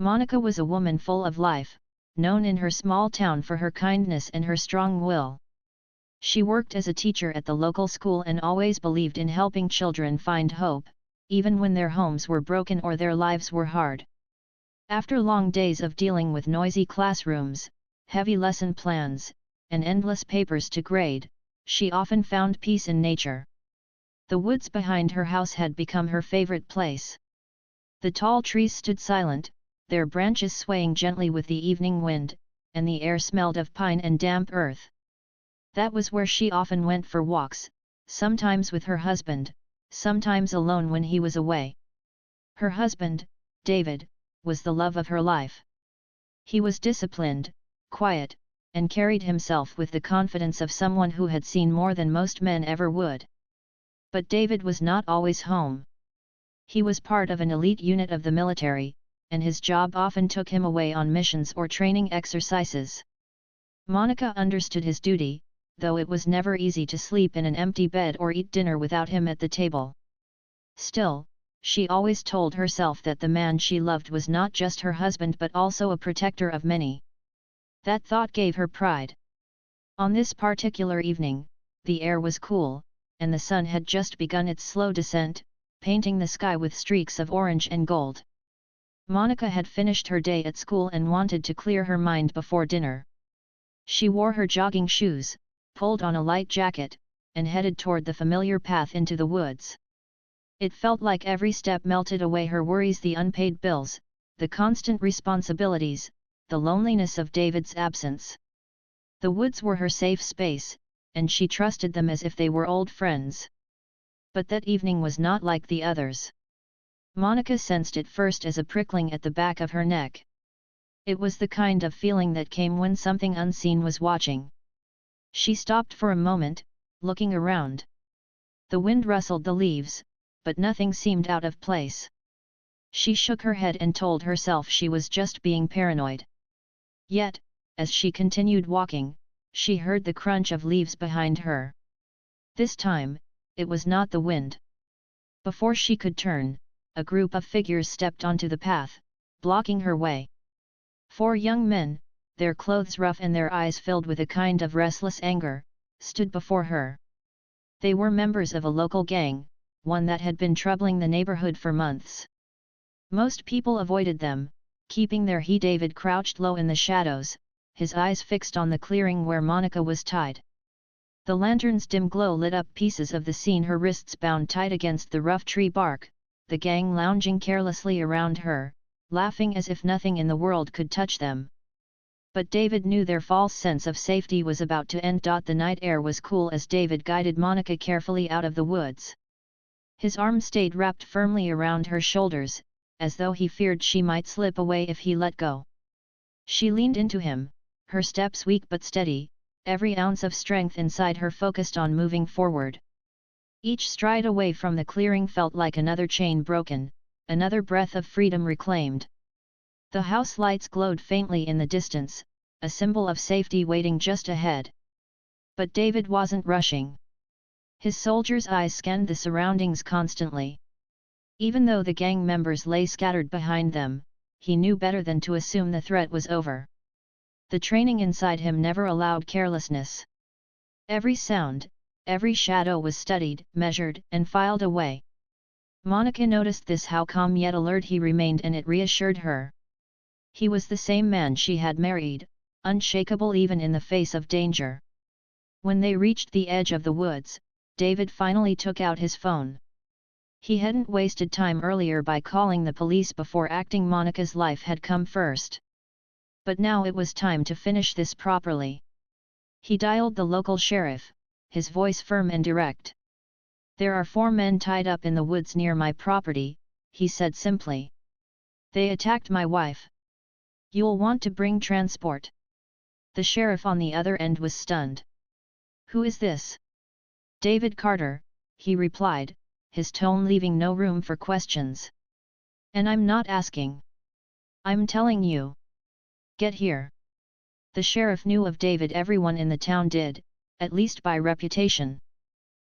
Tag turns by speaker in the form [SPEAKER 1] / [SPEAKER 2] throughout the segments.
[SPEAKER 1] Monica was a woman full of life, known in her small town for her kindness and her strong will. She worked as a teacher at the local school and always believed in helping children find hope, even when their homes were broken or their lives were hard. After long days of dealing with noisy classrooms, heavy lesson plans, and endless papers to grade, she often found peace in nature. The woods behind her house had become her favorite place. The tall trees stood silent, their branches swaying gently with the evening wind, and the air smelled of pine and damp earth. That was where she often went for walks, sometimes with her husband, sometimes alone when he was away. Her husband, David, was the love of her life. He was disciplined, quiet, and carried himself with the confidence of someone who had seen more than most men ever would. But David was not always home. He was part of an elite unit of the military, and his job often took him away on missions or training exercises. Monica understood his duty, though it was never easy to sleep in an empty bed or eat dinner without him at the table. Still, she always told herself that the man she loved was not just her husband but also a protector of many. That thought gave her pride. On this particular evening, the air was cool, and the sun had just begun its slow descent, painting the sky with streaks of orange and gold. Monica had finished her day at school and wanted to clear her mind before dinner. She wore her jogging shoes, pulled on a light jacket, and headed toward the familiar path into the woods. It felt like every step melted away her worries, the unpaid bills, the constant responsibilities, the loneliness of David's absence. The woods were her safe space, and she trusted them as if they were old friends. But that evening was not like the others. Monica sensed it first as a prickling at the back of her neck. It was the kind of feeling that came when something unseen was watching. She stopped for a moment, looking around. The wind rustled the leaves, but nothing seemed out of place. She shook her head and told herself she was just being paranoid. Yet, as she continued walking, she heard the crunch of leaves behind her. This time, it was not the wind. Before she could turn, a group of figures stepped onto the path, blocking her way. 4 young men, their clothes rough and their eyes filled with a kind of restless anger, stood before her. They were members of a local gang, one that had been troubling the neighborhood for months. Most people avoided them, keeping their heat. David crouched low in the shadows, his eyes fixed on the clearing where Monica was tied. The lantern's dim glow lit up pieces of the scene, her wrists bound tight against the rough tree bark, the gang lounging carelessly around her, laughing as if nothing in the world could touch them. But David knew their false sense of safety was about to end. The night air was cool as David guided Monica carefully out of the woods. His arm stayed wrapped firmly around her shoulders, as though he feared she might slip away if he let go. She leaned into him, her steps weak but steady, every ounce of strength inside her focused on moving forward. Each stride away from the clearing felt like another chain broken, another breath of freedom reclaimed. The house lights glowed faintly in the distance, a symbol of safety waiting just ahead. But David wasn't rushing. His soldier's eyes scanned the surroundings constantly. Even though the gang members lay scattered behind them, he knew better than to assume the threat was over. The training inside him never allowed carelessness. Every sound, every shadow was studied, measured, and filed away. Monica noticed this, how calm yet alert he remained, and it reassured her. He was the same man she had married, unshakable even in the face of danger. When they reached the edge of the woods, David finally took out his phone. He hadn't wasted time earlier by calling the police before acting. Monica's life had come first. But now it was time to finish this properly. He dialed the local sheriff, his voice firm and direct. "There are 4 men tied up in the woods near my property," he said simply. "They attacked my wife. You'll want to bring transport." The sheriff on the other end was stunned. "Who is this?" "David Carter," he replied, his tone leaving no room for questions. "And I'm not asking. I'm telling you. Get here." The sheriff knew of David. Everyone in the town did, at least by reputation.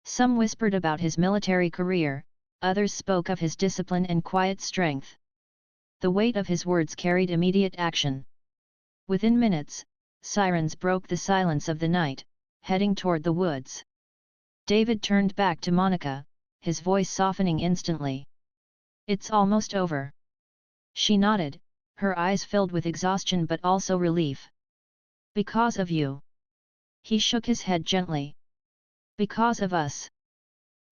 [SPEAKER 1] Some whispered about his military career, others spoke of his discipline and quiet strength. The weight of his words carried immediate action. Within minutes, sirens broke the silence of the night, heading toward the woods. David turned back to Monica, his voice softening instantly. "It's almost over." She nodded, her eyes filled with exhaustion but also relief. "Because of you." He shook his head gently. "Because of us.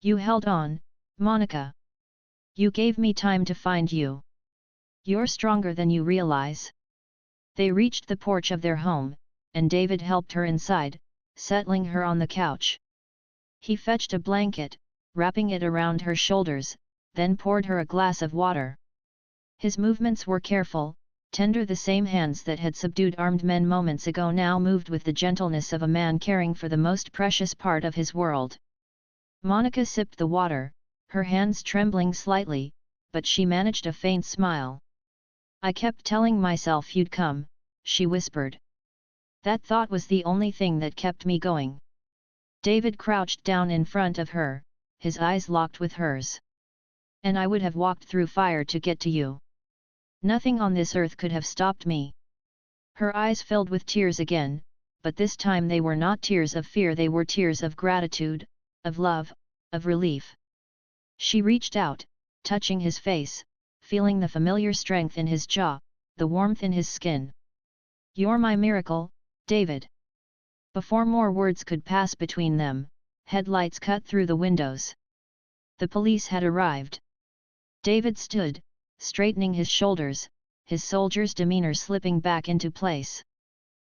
[SPEAKER 1] You held on, Monica. You gave me time to find you. You're stronger than you realize." They reached the porch of their home, and David helped her inside, settling her on the couch. He fetched a blanket, wrapping it around her shoulders, then poured her a glass of water. His movements were careful, tender. The same hands that had subdued armed men moments ago now moved with the gentleness of a man caring for the most precious part of his world. Monica sipped the water, her hands trembling slightly, but she managed a faint smile. "I kept telling myself you'd come," she whispered. "That thought was the only thing that kept me going." David crouched down in front of her, his eyes locked with hers. "And I would have walked through fire to get to you. Nothing on this earth could have stopped me." Her eyes filled with tears again, but this time they were not tears of fear, they were tears of gratitude, of love, of relief. She reached out, touching his face, feeling the familiar strength in his jaw, the warmth in his skin. "You're my miracle, David." Before more words could pass between them, headlights cut through the windows. The police had arrived. David stood, straightening his shoulders, his soldier's demeanor slipping back into place.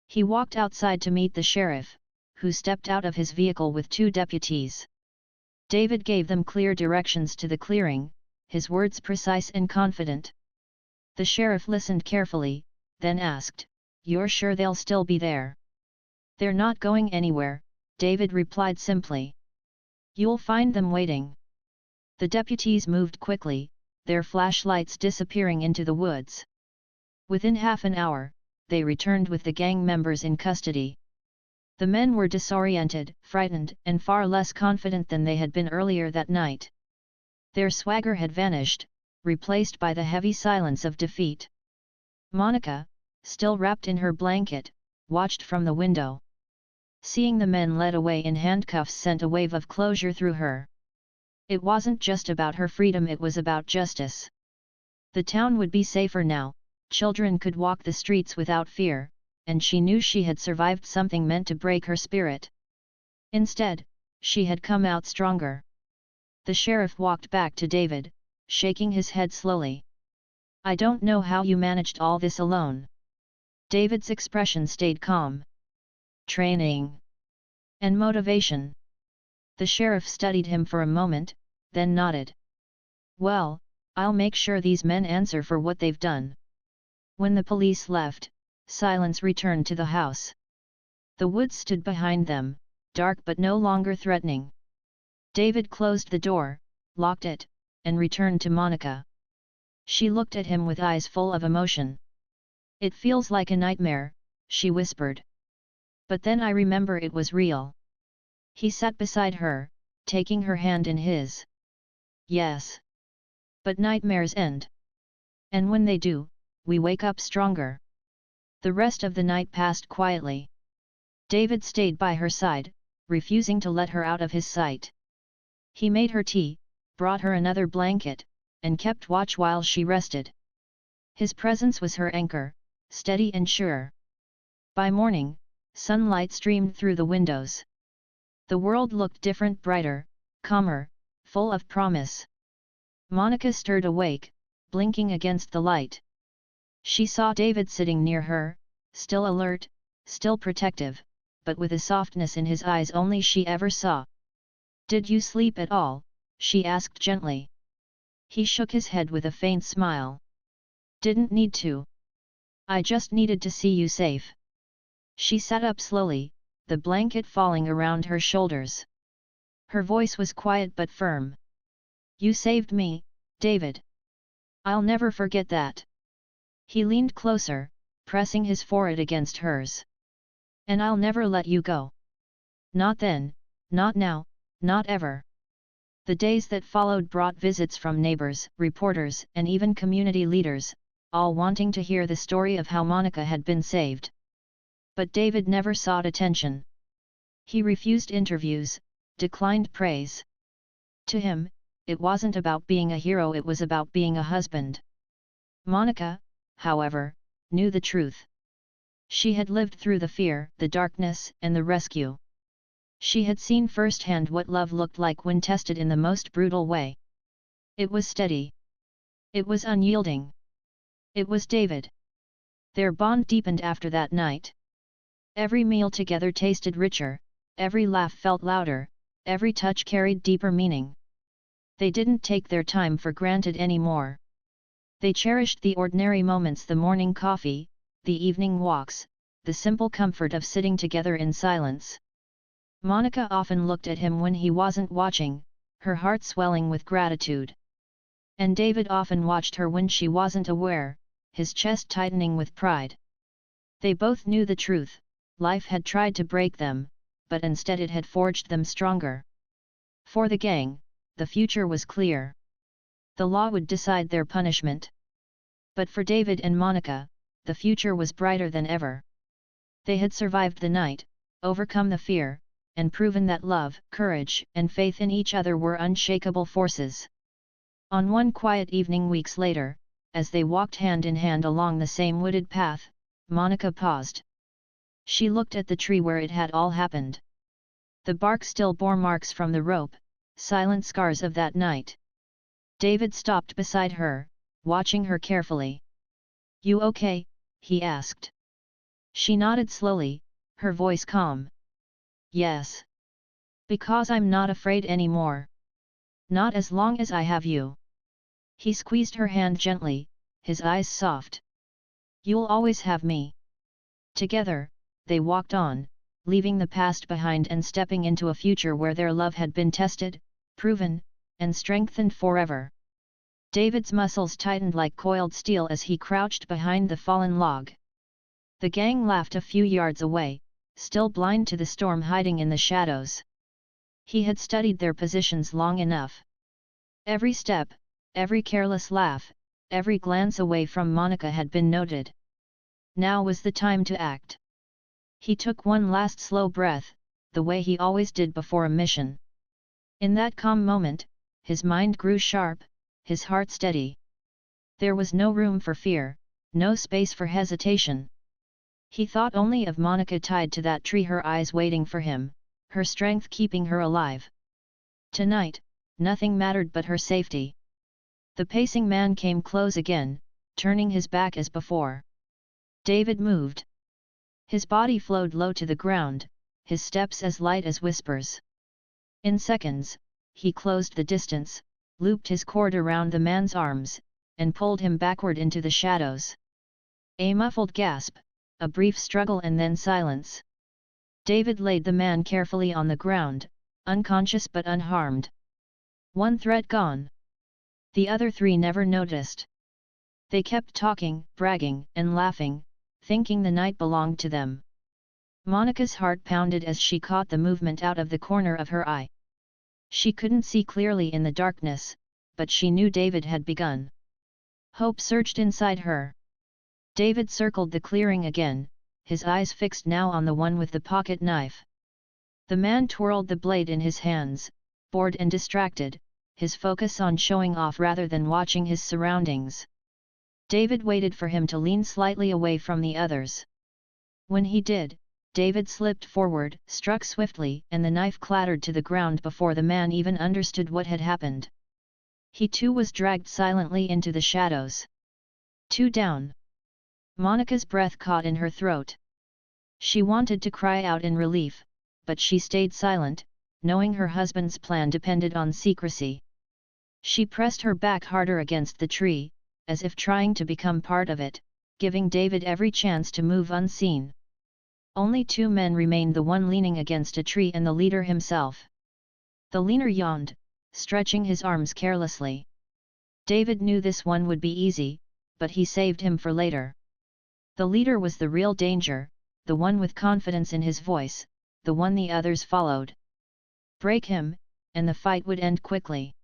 [SPEAKER 1] He walked outside to meet the sheriff, who stepped out of his vehicle with 2 deputies. David gave them clear directions to the clearing, his words precise and confident. The sheriff listened carefully, then asked, "You're sure they'll still be there?" "They're not going anywhere," David replied simply. "You'll find them waiting." The deputies moved quickly, their flashlights disappearing into the woods. Within half an hour, they returned with the gang members in custody. The men were disoriented, frightened, and far less confident than they had been earlier that night. Their swagger had vanished, replaced by the heavy silence of defeat. Monica, still wrapped in her blanket, watched from the window. Seeing the men led away in handcuffs sent a wave of closure through her. It wasn't just about her freedom, it was about justice. The town would be safer now, children could walk the streets without fear, and she knew she had survived something meant to break her spirit. Instead, she had come out stronger. The sheriff walked back to David, shaking his head slowly. "I don't know how you managed all this alone." David's expression stayed calm. "Training and motivation." The sheriff studied him for a moment, then nodded. "Well, I'll make sure these men answer for what they've done." When the police left, silence returned to the house. The woods stood behind them, dark but no longer threatening. David closed the door, locked it, and returned to Monica. She looked at him with eyes full of emotion. "It feels like a nightmare," she whispered. "But then I remember it was real." He sat beside her, taking her hand in his. "Yes. But nightmares end. And when they do, we wake up stronger." The rest of the night passed quietly. David stayed by her side, refusing to let her out of his sight. He made her tea, brought her another blanket, and kept watch while she rested. His presence was her anchor, steady and sure. By morning, sunlight streamed through the windows. The world looked different, brighter, calmer, full of promise. Monica stirred awake, blinking against the light. She saw David sitting near her, still alert, still protective, but with a softness in his eyes only she ever saw. "Did you sleep at all?" she asked gently. He shook his head with a faint smile. "Didn't need to. I just needed to see you safe." She sat up slowly, the blanket falling around her shoulders. Her voice was quiet but firm. "You saved me, David. I'll never forget that." He leaned closer, pressing his forehead against hers. "And I'll never let you go. Not then, not now, not ever." The days that followed brought visits from neighbors, reporters, and even community leaders, all wanting to hear the story of how Monica had been saved. But David never sought attention. He refused interviews, declined praise. To him, it wasn't about being a hero, it was about being a husband. Monica, however, knew the truth. She had lived through the fear, the darkness, and the rescue. She had seen firsthand what love looked like when tested in the most brutal way. It was steady. It was unyielding. It was David. Their bond deepened after that night. Every meal together tasted richer, every laugh felt louder, every touch carried deeper meaning. They didn't take their time for granted anymore. They cherished the ordinary moments, the morning coffee, the evening walks, the simple comfort of sitting together in silence. Monica often looked at him when he wasn't watching, her heart swelling with gratitude. And David often watched her when she wasn't aware, his chest tightening with pride. They both knew the truth: life had tried to break them, but instead it had forged them stronger. For the gang, the future was clear. The law would decide their punishment. But for David and Monica, the future was brighter than ever. They had survived the night, overcome the fear, and proven that love, courage, and faith in each other were unshakable forces. On one quiet evening weeks later, as they walked hand in hand along the same wooded path, Monica paused. She looked at the tree where it had all happened. The bark still bore marks from the rope, silent scars of that night. David stopped beside her, watching her carefully. "You okay?" he asked. She nodded slowly, her voice calm. "Yes. Because I'm not afraid anymore. Not as long as I have you." He squeezed her hand gently, his eyes soft. "You'll always have me." Together, they walked on, leaving the past behind and stepping into a future where their love had been tested, proven, and strengthened forever. David's muscles tightened like coiled steel as he crouched behind the fallen log. The gang laughed a few yards away, still blind to the storm hiding in the shadows. He had studied their positions long enough. Every step, every careless laugh, every glance away from Monica had been noted. Now was the time to act. He took one last slow breath, the way he always did before a mission. In that calm moment, his mind grew sharp, his heart steady. There was no room for fear, no space for hesitation. He thought only of Monica tied to that tree, her eyes waiting for him, her strength keeping her alive. Tonight, nothing mattered but her safety. The pacing man came close again, turning his back as before. David moved. His body flowed low to the ground, his steps as light as whispers. In seconds, he closed the distance, looped his cord around the man's arms, and pulled him backward into the shadows. A muffled gasp, a brief struggle, and then silence. David laid the man carefully on the ground, unconscious but unharmed. One threat gone. The other three never noticed. They kept talking, bragging, and laughing, thinking the night belonged to them. Monica's heart pounded as she caught the movement out of the corner of her eye. She couldn't see clearly in the darkness, but she knew David had begun. Hope surged inside her. David circled the clearing again, his eyes fixed now on the one with the pocket knife. The man twirled the blade in his hands, bored and distracted, his focus on showing off rather than watching his surroundings. David waited for him to lean slightly away from the others. When he did, David slipped forward, struck swiftly, and the knife clattered to the ground before the man even understood what had happened. He too was dragged silently into the shadows. Two down. Monica's breath caught in her throat. She wanted to cry out in relief, but she stayed silent, knowing her husband's plan depended on secrecy. She pressed her back harder against the tree, as if trying to become part of it, giving David every chance to move unseen. Only two men remained, the one leaning against a tree and the leader himself. The leaner yawned, stretching his arms carelessly. David knew this one would be easy, but he saved him for later. The leader was the real danger, the one with confidence in his voice, the one the others followed. Break him, and the fight would end quickly.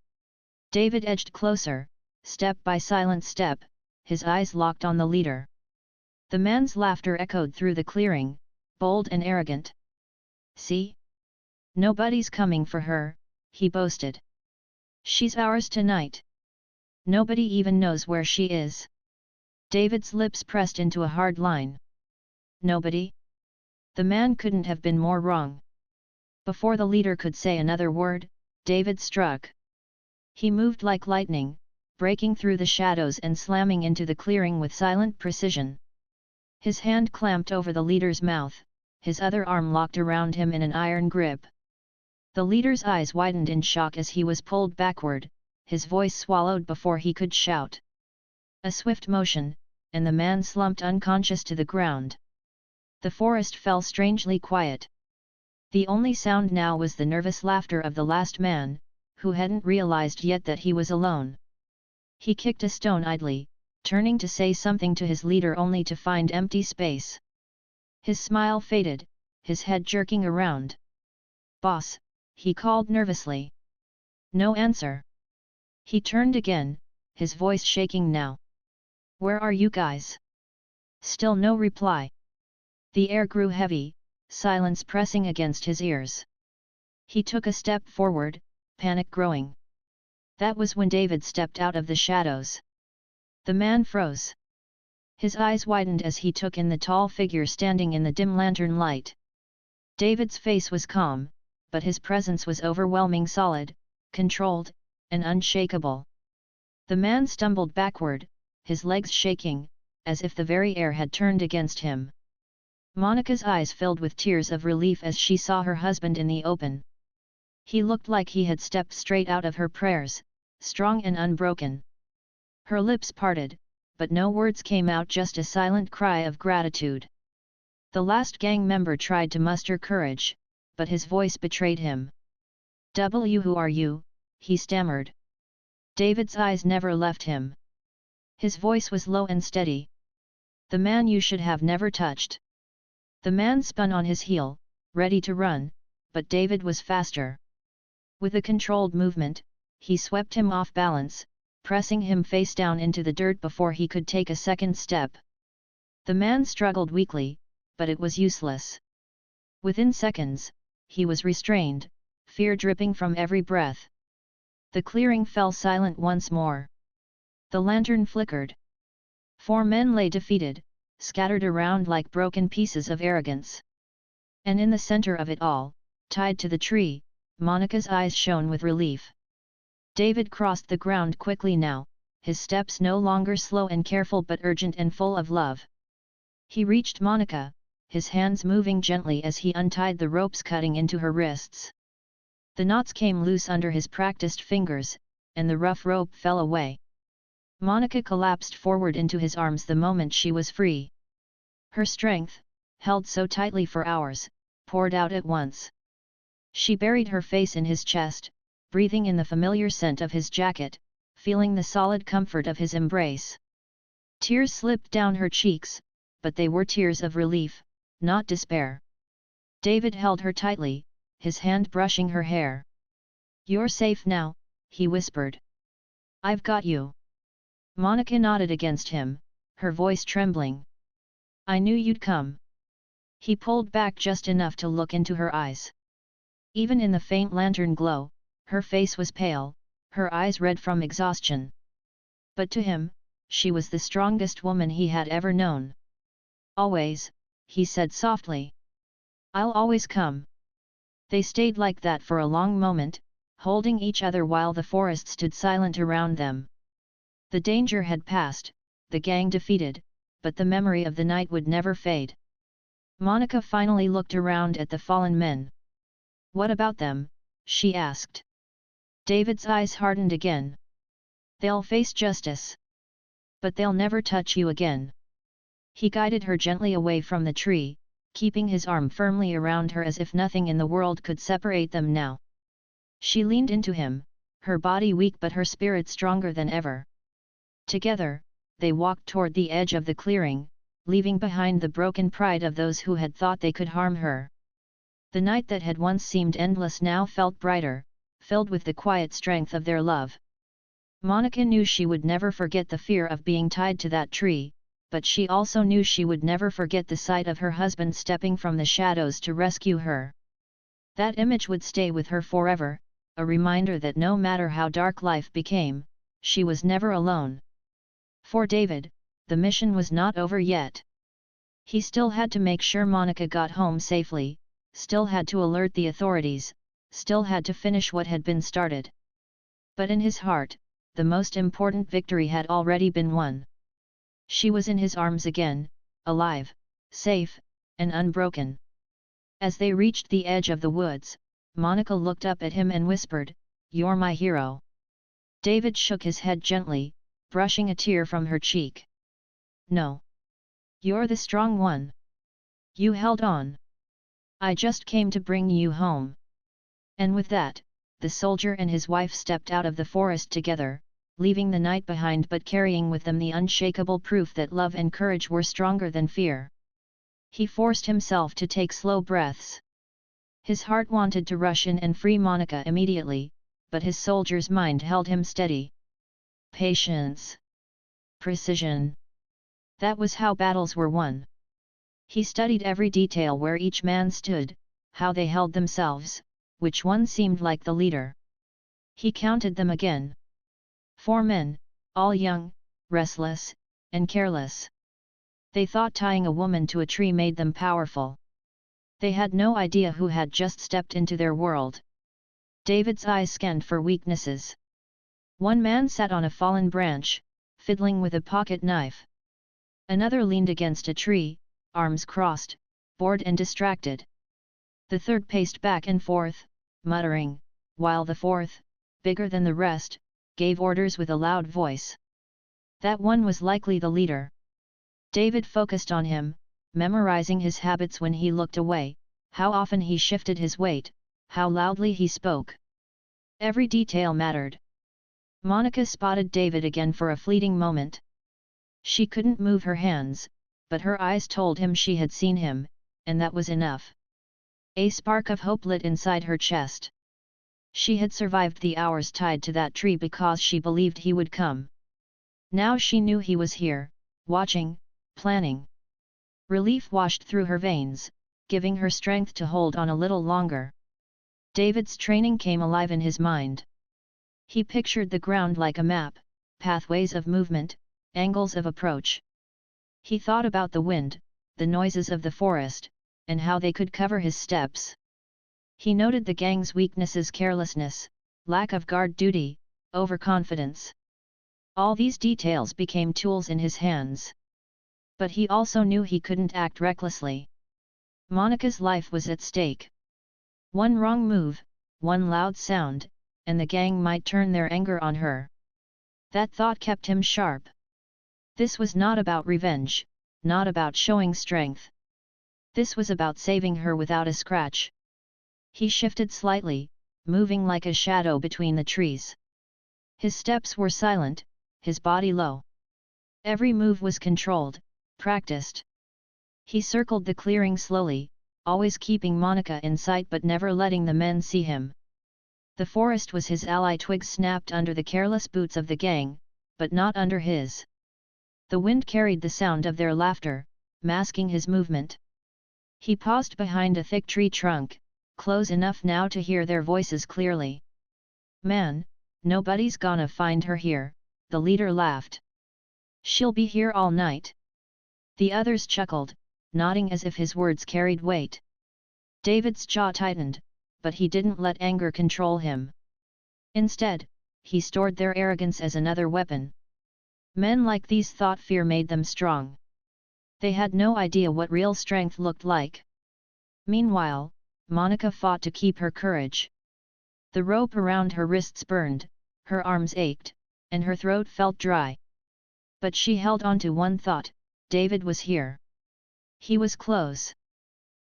[SPEAKER 1] David edged closer, step by silent step, his eyes locked on the leader. The man's laughter echoed through the clearing, bold and arrogant. "See? Nobody's coming for her," he boasted. "She's ours tonight. Nobody even knows where she is." David's lips pressed into a hard line. Nobody? The man couldn't have been more wrong. Before the leader could say another word, David struck. He moved like lightning, breaking through the shadows and slamming into the clearing with silent precision. His hand clamped over the leader's mouth, his other arm locked around him in an iron grip. The leader's eyes widened in shock as he was pulled backward, his voice swallowed before he could shout. A swift motion, and the man slumped unconscious to the ground. The forest fell strangely quiet. The only sound now was the nervous laughter of the last man, who hadn't realized yet that he was alone. He kicked a stone idly, turning to say something to his leader only to find empty space. His smile faded, his head jerking around. "Boss," he called nervously. No answer. He turned again, his voice shaking now. "Where are you guys?" Still no reply. The air grew heavy, silence pressing against his ears. He took a step forward, panic growing. That was when David stepped out of the shadows. The man froze. His eyes widened as he took in the tall figure standing in the dim lantern light. David's face was calm, but his presence was overwhelming, solid, controlled, and unshakable. The man stumbled backward, his legs shaking, as if the very air had turned against him. Monica's eyes filled with tears of relief as she saw her husband in the open. He looked like he had stepped straight out of her prayers, strong and unbroken. Her lips parted, but no words came out, just a silent cry of gratitude. The last gang member tried to muster courage, but his voice betrayed him. "Who are you?" he stammered. David's eyes never left him. His voice was low and steady. "The man you should have never touched." The man spun on his heel, ready to run, but David was faster. With a controlled movement, he swept him off balance, pressing him face down into the dirt before he could take a second step. The man struggled weakly, but it was useless. Within seconds, he was restrained, fear dripping from every breath. The clearing fell silent once more. The lantern flickered. 4 men lay defeated, scattered around like broken pieces of arrogance. And in the center of it all, tied to the tree, Monica's eyes shone with relief. David crossed the ground quickly now, his steps no longer slow and careful but urgent and full of love. He reached Monica, his hands moving gently as he untied the ropes cutting into her wrists. The knots came loose under his practiced fingers, and the rough rope fell away. Monica collapsed forward into his arms the moment she was free. Her strength, held so tightly for hours, poured out at once. She buried her face in his chest, breathing in the familiar scent of his jacket, feeling the solid comfort of his embrace. Tears slipped down her cheeks, but they were tears of relief, not despair. David held her tightly, his hand brushing her hair. "You're safe now," he whispered. "I've got you." Monica nodded against him, her voice trembling. "I knew you'd come." He pulled back just enough to look into her eyes. Even in the faint lantern glow, her face was pale, her eyes red from exhaustion. But to him, she was the strongest woman he had ever known. "Always," he said softly. "I'll always come." They stayed like that for a long moment, holding each other while the forest stood silent around them. The danger had passed, the gang defeated, but the memory of the night would never fade. Monica finally looked around at the fallen men. "What about them?" she asked. David's eyes hardened again. "They'll face justice. But they'll never touch you again." He guided her gently away from the tree, keeping his arm firmly around her as if nothing in the world could separate them now. She leaned into him, her body weak but her spirit stronger than ever. Together, they walked toward the edge of the clearing, leaving behind the broken pride of those who had thought they could harm her. The night that had once seemed endless now felt brighter, filled with the quiet strength of their love. Monica knew she would never forget the fear of being tied to that tree, but she also knew she would never forget the sight of her husband stepping from the shadows to rescue her. That image would stay with her forever, a reminder that no matter how dark life became, she was never alone. For David, the mission was not over yet. He still had to make sure Monica got home safely, still had to alert the authorities, still had to finish what had been started. But in his heart, the most important victory had already been won. She was in his arms again, alive, safe, and unbroken. As they reached the edge of the woods, Monica looked up at him and whispered, "You're my hero." David shook his head gently, brushing a tear from her cheek. "No. You're the strong one. You held on. I just came to bring you home." And with that, the soldier and his wife stepped out of the forest together, leaving the night behind but carrying with them the unshakable proof that love and courage were stronger than fear. He forced himself to take slow breaths. His heart wanted to rush in and free Monica immediately, but his soldier's mind held him steady. Patience. Precision. That was how battles were won. He studied every detail, where each man stood, how they held themselves, which one seemed like the leader. He counted them again. 4 men, all young, restless, and careless. They thought tying a woman to a tree made them powerful. They had no idea who had just stepped into their world. David's eyes scanned for weaknesses. One man sat on a fallen branch, fiddling with a pocket knife. Another leaned against a tree, arms crossed, bored and distracted. The third paced back and forth, muttering, while the fourth, bigger than the rest, gave orders with a loud voice. That one was likely the leader. David focused on him, memorizing his habits when he looked away, how often he shifted his weight, how loudly he spoke. Every detail mattered. Monica spotted David again for a fleeting moment. She couldn't move her hands, but her eyes told him she had seen him, and that was enough. A spark of hope lit inside her chest. She had survived the hours tied to that tree because she believed he would come. Now she knew he was here, watching, planning. Relief washed through her veins, giving her strength to hold on a little longer. David's training came alive in his mind. He pictured the ground like a map, pathways of movement, angles of approach. He thought about the wind, the noises of the forest, and how they could cover his steps. He noted the gang's weaknesses: carelessness, lack of guard duty, overconfidence. All these details became tools in his hands. But he also knew he couldn't act recklessly. Monica's life was at stake. One wrong move, one loud sound, and the gang might turn their anger on her. That thought kept him sharp. This was not about revenge, not about showing strength. This was about saving her without a scratch. He shifted slightly, moving like a shadow between the trees. His steps were silent, his body low. Every move was controlled, practiced. He circled the clearing slowly, always keeping Monica in sight but never letting the men see him. The forest was his ally. Twigs snapped under the careless boots of the gang, but not under his. The wind carried the sound of their laughter, masking his movement. He paused behind a thick tree trunk, close enough now to hear their voices clearly. "Man, nobody's gonna find her here," the leader laughed. "She'll be here all night." The others chuckled, nodding as if his words carried weight. David's jaw tightened, but he didn't let anger control him. Instead, he stored their arrogance as another weapon. Men like these thought fear made them strong. They had no idea what real strength looked like. Meanwhile, Monica fought to keep her courage. The rope around her wrists burned, her arms ached, and her throat felt dry. But she held on to one thought: David was here. He was close.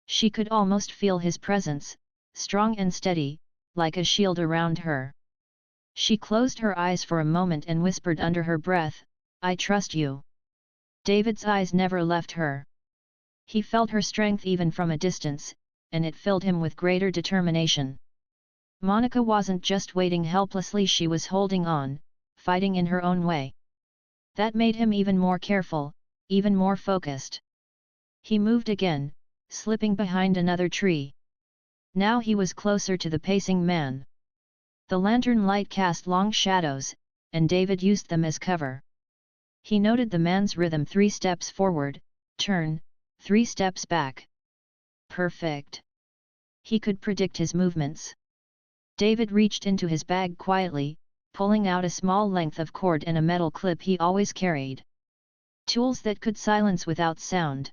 [SPEAKER 1] She could almost feel his presence, strong and steady, like a shield around her. She closed her eyes for a moment and whispered under her breath, "I trust you." David's eyes never left her. He felt her strength even from a distance, and it filled him with greater determination. Monica wasn't just waiting helplessly, she was holding on, fighting in her own way. That made him even more careful, even more focused. He moved again, slipping behind another tree. Now he was closer to the pacing man. The lantern light cast long shadows, and David used them as cover. He noted the man's rhythm: 3 steps forward, turn, 3 steps back. Perfect. He could predict his movements. David reached into his bag quietly, pulling out a small length of cord and a metal clip he always carried. Tools that could silence without sound.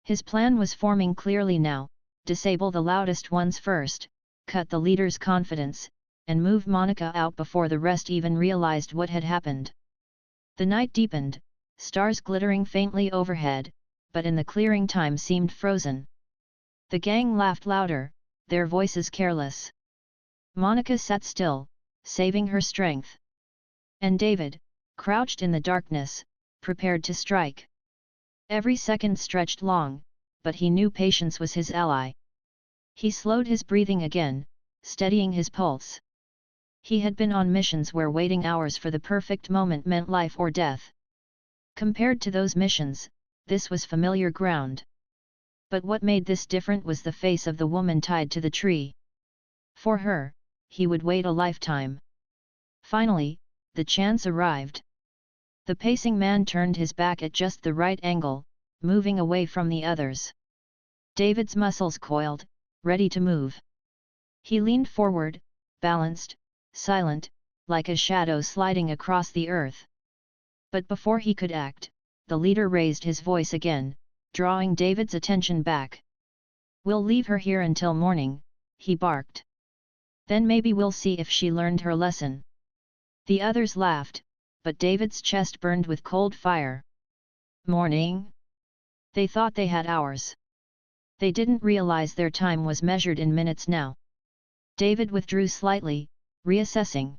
[SPEAKER 1] His plan was forming clearly now: disable the loudest ones first, cut the leader's confidence, and move Monica out before the rest even realized what had happened. The night deepened, stars glittering faintly overhead, but in the clearing time seemed frozen. The gang laughed louder, their voices careless. Monica sat still, saving her strength. And David, crouched in the darkness, prepared to strike. Every second stretched long, but he knew patience was his ally. He slowed his breathing again, steadying his pulse. He had been on missions where waiting hours for the perfect moment meant life or death. Compared to those missions, this was familiar ground. But what made this different was the face of the woman tied to the tree. For her, he would wait a lifetime. Finally, the chance arrived. The pacing man turned his back at just the right angle, moving away from the others. David's muscles coiled, ready to move. He leaned forward, balanced, silent, like a shadow sliding across the earth. But before he could act, the leader raised his voice again, drawing David's attention back. "We'll leave her here until morning," he barked. "Then maybe we'll see if she learned her lesson." The others laughed, but David's chest burned with cold fire. Morning? They thought they had hours. They didn't realize their time was measured in minutes now. David withdrew slightly, reassessing.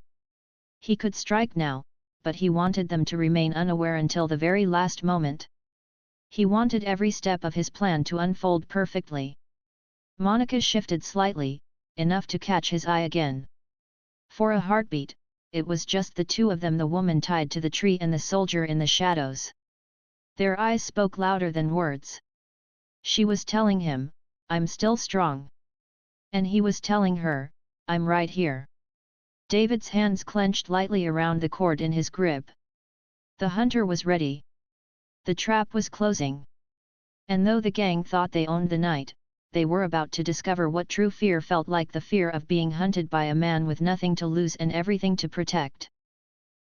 [SPEAKER 1] He could strike now, but he wanted them to remain unaware until the very last moment. He wanted every step of his plan to unfold perfectly. Monica shifted slightly, enough to catch his eye again. For a heartbeat, it was just the two of them: the woman tied to the tree and the soldier in the shadows. Their eyes spoke louder than words. She was telling him, "I'm still strong." And he was telling her, "I'm right here." David's hands clenched lightly around the cord in his grip. The hunter was ready. The trap was closing. And though the gang thought they owned the night, they were about to discover what true fear felt like: the fear of being hunted by a man with nothing to lose and everything to protect.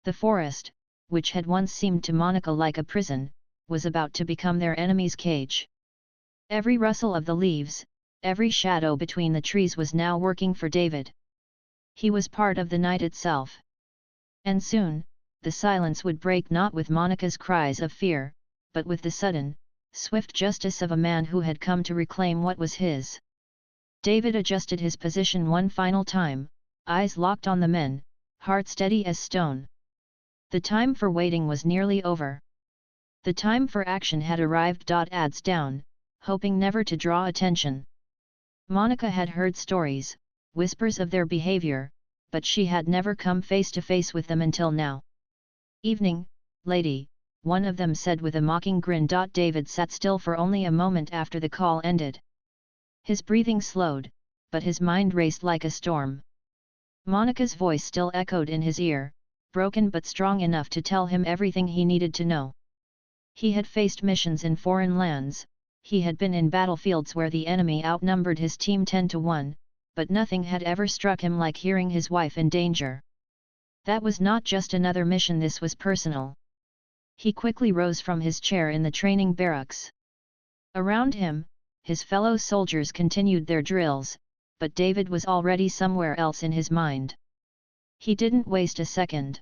[SPEAKER 1] The forest, which had once seemed to Monica like a prison, was about to become their enemy's cage. Every rustle of the leaves, every shadow between the trees was now working for David. He was part of the night itself. And soon, the silence would break, not with Monica's cries of fear, but with the sudden, swift justice of a man who had come to reclaim what was his. David adjusted his position one final time, eyes locked on the men, heart steady as stone. The time for waiting was nearly over. The time for action had arrived. Adds down, hoping never to draw attention. Monica had heard stories, whispers of their behavior, but she had never come face to face with them until now. "Evening, lady," one of them said with a mocking grin. David sat still for only a moment after the call ended. His breathing slowed, but his mind raced like a storm. Monica's voice still echoed in his ear, broken but strong enough to tell him everything he needed to know. He had faced missions in foreign lands, he had been in battlefields where the enemy outnumbered his team 10-1, but nothing had ever struck him like hearing his wife in danger. That was not just another mission, this was personal. He quickly rose from his chair in the training barracks. Around him, his fellow soldiers continued their drills, but David was already somewhere else in his mind. He didn't waste a second.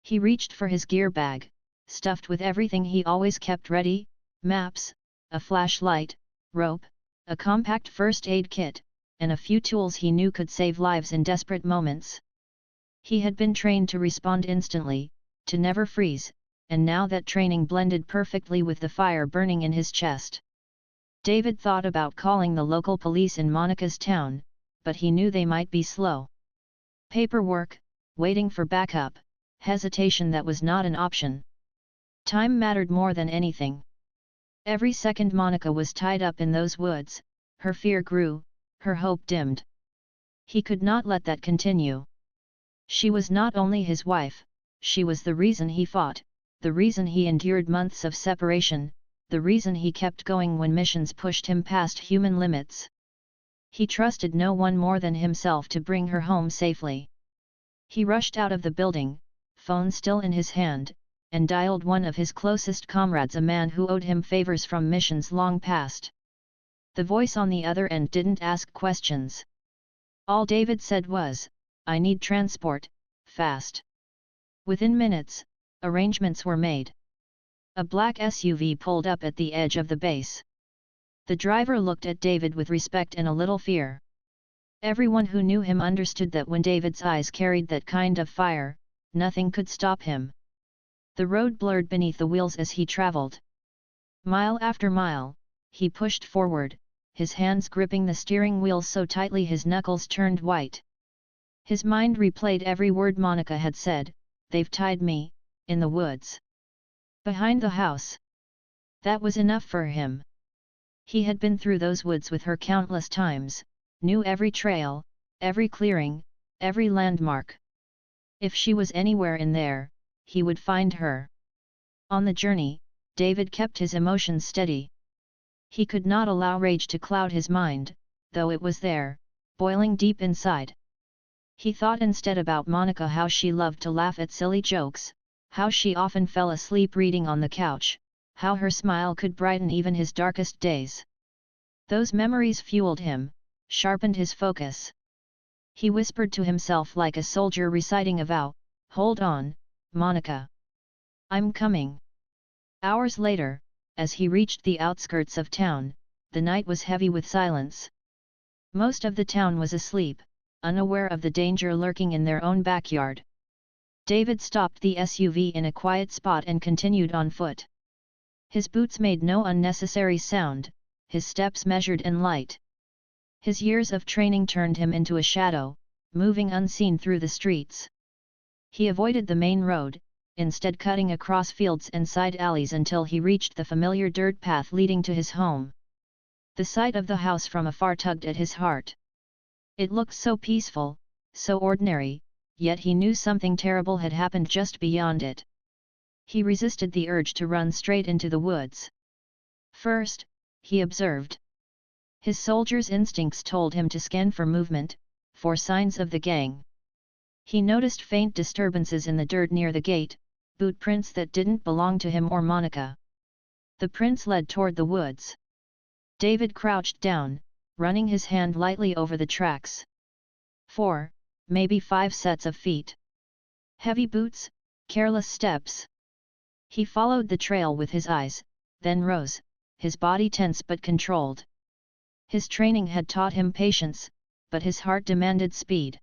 [SPEAKER 1] He reached for his gear bag, stuffed with everything he always kept ready: maps, a flashlight, rope, a compact first aid kit, and a few tools he knew could save lives in desperate moments. He had been trained to respond instantly, to never freeze, and now that training blended perfectly with the fire burning in his chest. David thought about calling the local police in Monica's town, but he knew they might be slow. Paperwork, waiting for backup, hesitation that was not an option. Time mattered more than anything. Every second Monica was tied up in those woods, her fear grew, her hope dimmed. He could not let that continue. She was not only his wife, she was the reason he fought, the reason he endured months of separation, the reason he kept going when missions pushed him past human limits. He trusted no one more than himself to bring her home safely. He rushed out of the building, phone still in his hand, and dialed one of his closest comrades, a man who owed him favors from missions long past. The voice on the other end didn't ask questions. All David said was, "I need transport, fast." Within minutes, arrangements were made. A black SUV pulled up at the edge of the base. The driver looked at David with respect and a little fear. Everyone who knew him understood that when David's eyes carried that kind of fire, nothing could stop him. The road blurred beneath the wheels as he traveled. Mile after mile, he pushed forward, his hands gripping the steering wheel so tightly his knuckles turned white. His mind replayed every word Monica had said, "They've tied me, in the woods. Behind the house." That was enough for him. He had been through those woods with her countless times, knew every trail, every clearing, every landmark. If she was anywhere in there, he would find her. On the journey, David kept his emotions steady. He could not allow rage to cloud his mind, though it was there, boiling deep inside. He thought instead about Monica, how she loved to laugh at silly jokes, how she often fell asleep reading on the couch, how her smile could brighten even his darkest days. Those memories fueled him, sharpened his focus. He whispered to himself like a soldier reciting a vow, "Hold on, Monica. I'm coming." Hours later, as he reached the outskirts of town, the night was heavy with silence. Most of the town was asleep, unaware of the danger lurking in their own backyard. David stopped the SUV in a quiet spot and continued on foot. His boots made no unnecessary sound, his steps measured and light. His years of training turned him into a shadow, moving unseen through the streets. He avoided the main road, instead cutting across fields and side alleys until he reached the familiar dirt path leading to his home. The sight of the house from afar tugged at his heart. It looked so peaceful, so ordinary, yet he knew something terrible had happened just beyond it. He resisted the urge to run straight into the woods. First, he observed. His soldier's instincts told him to scan for movement, for signs of the gang. He noticed faint disturbances in the dirt near the gate, boot prints that didn't belong to him or Monica. The prints led toward the woods. David crouched down, running his hand lightly over the tracks. 4, maybe 5 sets of feet. Heavy boots, careless steps. He followed the trail with his eyes, then rose, his body tense but controlled. His training had taught him patience, but his heart demanded speed.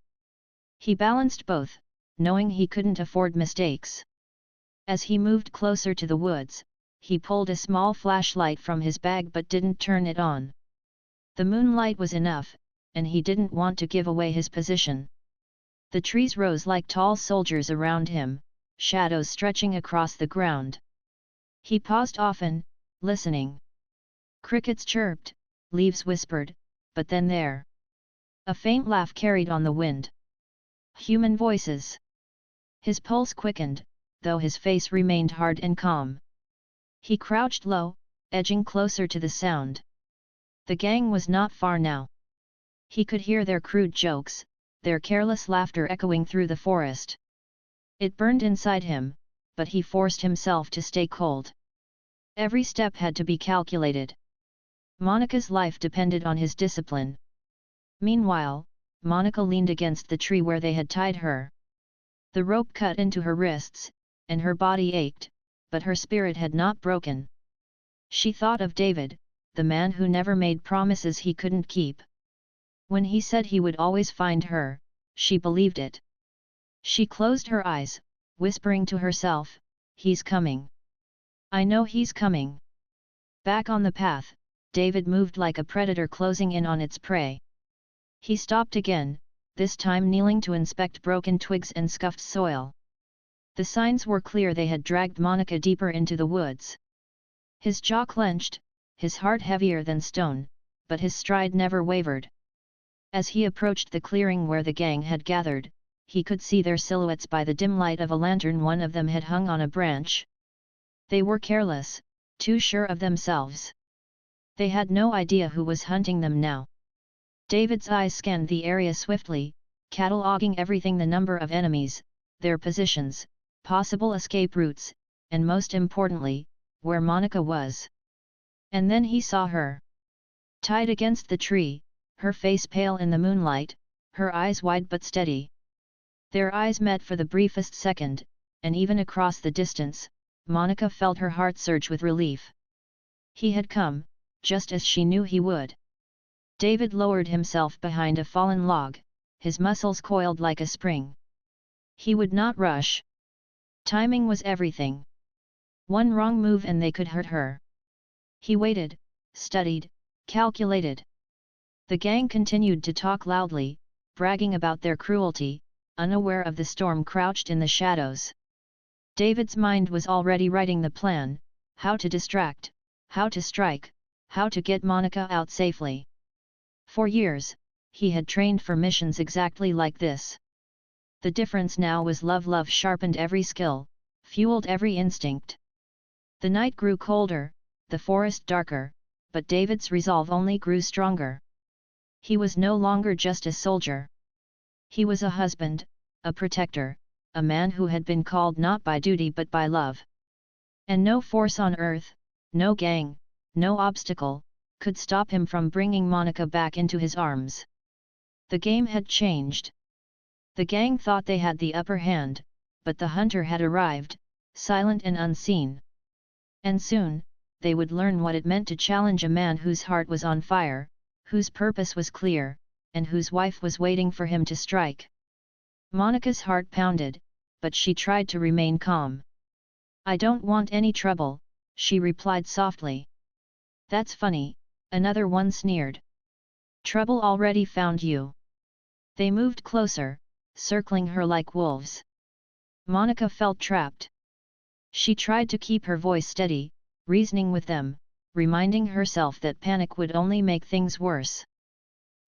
[SPEAKER 1] He balanced both, knowing he couldn't afford mistakes. As he moved closer to the woods, he pulled a small flashlight from his bag but didn't turn it on. The moonlight was enough, and he didn't want to give away his position. The trees rose like tall soldiers around him, shadows stretching across the ground. He paused often, listening. Crickets chirped, leaves whispered, but then there. A faint laugh carried on the wind. Human voices. His pulse quickened, though his face remained hard and calm. He crouched low, edging closer to the sound. The gang was not far now. He could hear their crude jokes, their careless laughter echoing through the forest. It burned inside him, but he forced himself to stay cold. Every step had to be calculated. Monica's life depended on his discipline. Meanwhile, Monica leaned against the tree where they had tied her. The rope cut into her wrists, and her body ached, but her spirit had not broken. She thought of David, the man who never made promises he couldn't keep. When he said he would always find her, she believed it. She closed her eyes, whispering to herself, "He's coming. I know he's coming." Back on the path, David moved like a predator closing in on its prey. He stopped again, this time kneeling to inspect broken twigs and scuffed soil. The signs were clear. They had dragged Monica deeper into the woods. His jaw clenched, his heart heavier than stone, but his stride never wavered. As he approached the clearing where the gang had gathered, he could see their silhouettes by the dim light of a lantern one of them had hung on a branch. They were careless, too sure of themselves. They had no idea who was hunting them now. David's eyes scanned the area swiftly, cataloging everything: the number of enemies, their positions, possible escape routes, and most importantly, where Monica was. And then he saw her. Tied against the tree, her face pale in the moonlight, her eyes wide but steady. Their eyes met for the briefest second, and even across the distance, Monica felt her heart surge with relief. He had come, just as she knew he would. David lowered himself behind a fallen log, his muscles coiled like a spring. He would not rush. Timing was everything. One wrong move and they could hurt her. He waited, studied, calculated. The gang continued to talk loudly, bragging about their cruelty, unaware of the storm crouched in the shadows. David's mind was already writing the plan: how to distract, how to strike, how to get Monica out safely. For years, he had trained for missions exactly like this. The difference now was love. Love sharpened every skill, fueled every instinct. The night grew colder, the forest darker, but David's resolve only grew stronger. He was no longer just a soldier. He was a husband, a protector, a man who had been called not by duty but by love. And no force on earth, no gang, no obstacle, could stop him from bringing Monica back into his arms. The game had changed. The gang thought they had the upper hand, but the hunter had arrived, silent and unseen. And soon, they would learn what it meant to challenge a man whose heart was on fire, whose purpose was clear, and whose wife was waiting for him to strike. Monica's heart pounded, but she tried to remain calm. "I don't want any trouble," she replied softly. "That's funny," another one sneered. "Trouble already found you." They moved closer, circling her like wolves. Monica felt trapped. She tried to keep her voice steady, reasoning with them, reminding herself that panic would only make things worse.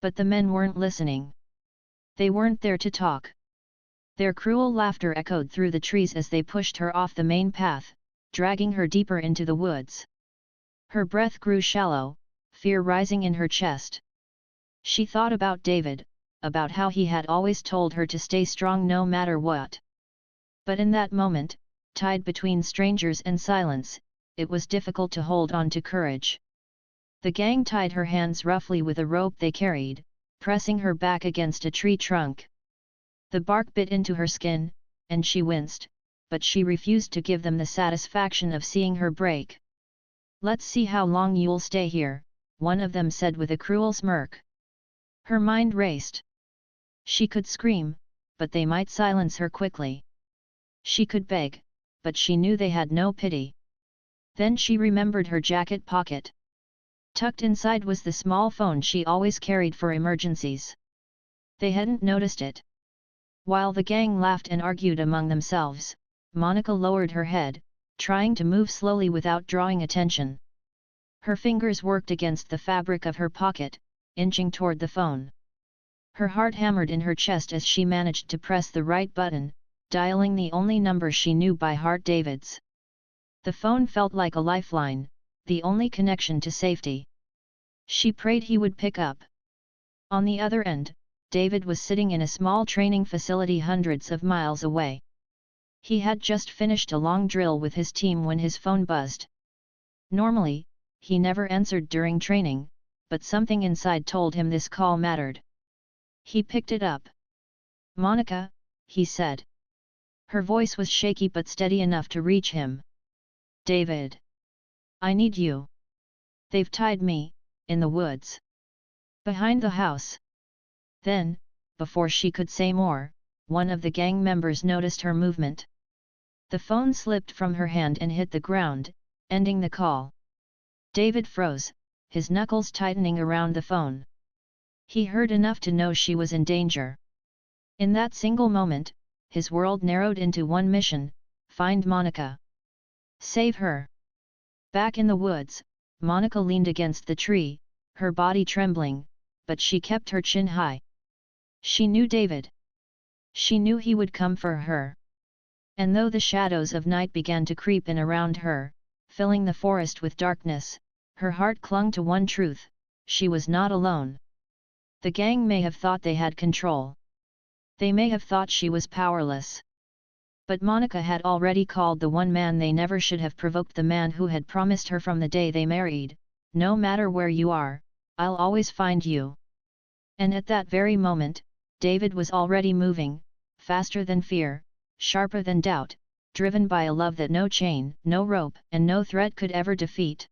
[SPEAKER 1] But the men weren't listening. They weren't there to talk. Their cruel laughter echoed through the trees as they pushed her off the main path, dragging her deeper into the woods. Her breath grew shallow, fear rising in her chest. She thought about David, about how he had always told her to stay strong no matter what. But in that moment, tied between strangers and silence, it was difficult to hold on to courage. The gang tied her hands roughly with a rope they carried, pressing her back against a tree trunk. The bark bit into her skin, and she winced, but she refused to give them the satisfaction of seeing her break. "Let's see how long you'll stay here," one of them said with a cruel smirk. Her mind raced. She could scream, but they might silence her quickly. She could beg, but she knew they had no pity. Then she remembered her jacket pocket. Tucked inside was the small phone she always carried for emergencies. They hadn't noticed it. While the gang laughed and argued among themselves, Monica lowered her head, trying to move slowly without drawing attention. Her fingers worked against the fabric of her pocket, inching toward the phone. Her heart hammered in her chest as she managed to press the right button, dialing the only number she knew by heart: David's. The phone felt like a lifeline, the only connection to safety. She prayed he would pick up. On the other end, David was sitting in a small training facility hundreds of miles away. He had just finished a long drill with his team when his phone buzzed. Normally, he never answered during training, but something inside told him this call mattered. He picked it up. "Monica," he said. Her voice was shaky but steady enough to reach him. "David. I need you. They've tied me, in the woods. Behind the house." Then, before she could say more, one of the gang members noticed her movement. The phone slipped from her hand and hit the ground, ending the call. David froze, his knuckles tightening around the phone. He heard enough to know she was in danger. In that single moment, his world narrowed into one mission: Find Monica. Save her. Back in the woods, Monica leaned against the tree, her body trembling, but she kept her chin high. She knew David. She knew he would come for her. And though the shadows of night began to creep in around her, filling the forest with darkness, her heart clung to one truth: she was not alone. The gang may have thought they had control. They may have thought she was powerless. But Monica had already called the one man they never should have provoked, the man who had promised her from the day they married, "No matter where you are, I'll always find you." And at that very moment, David was already moving, faster than fear, sharper than doubt, driven by a love that no chain, no rope, and no threat could ever defeat.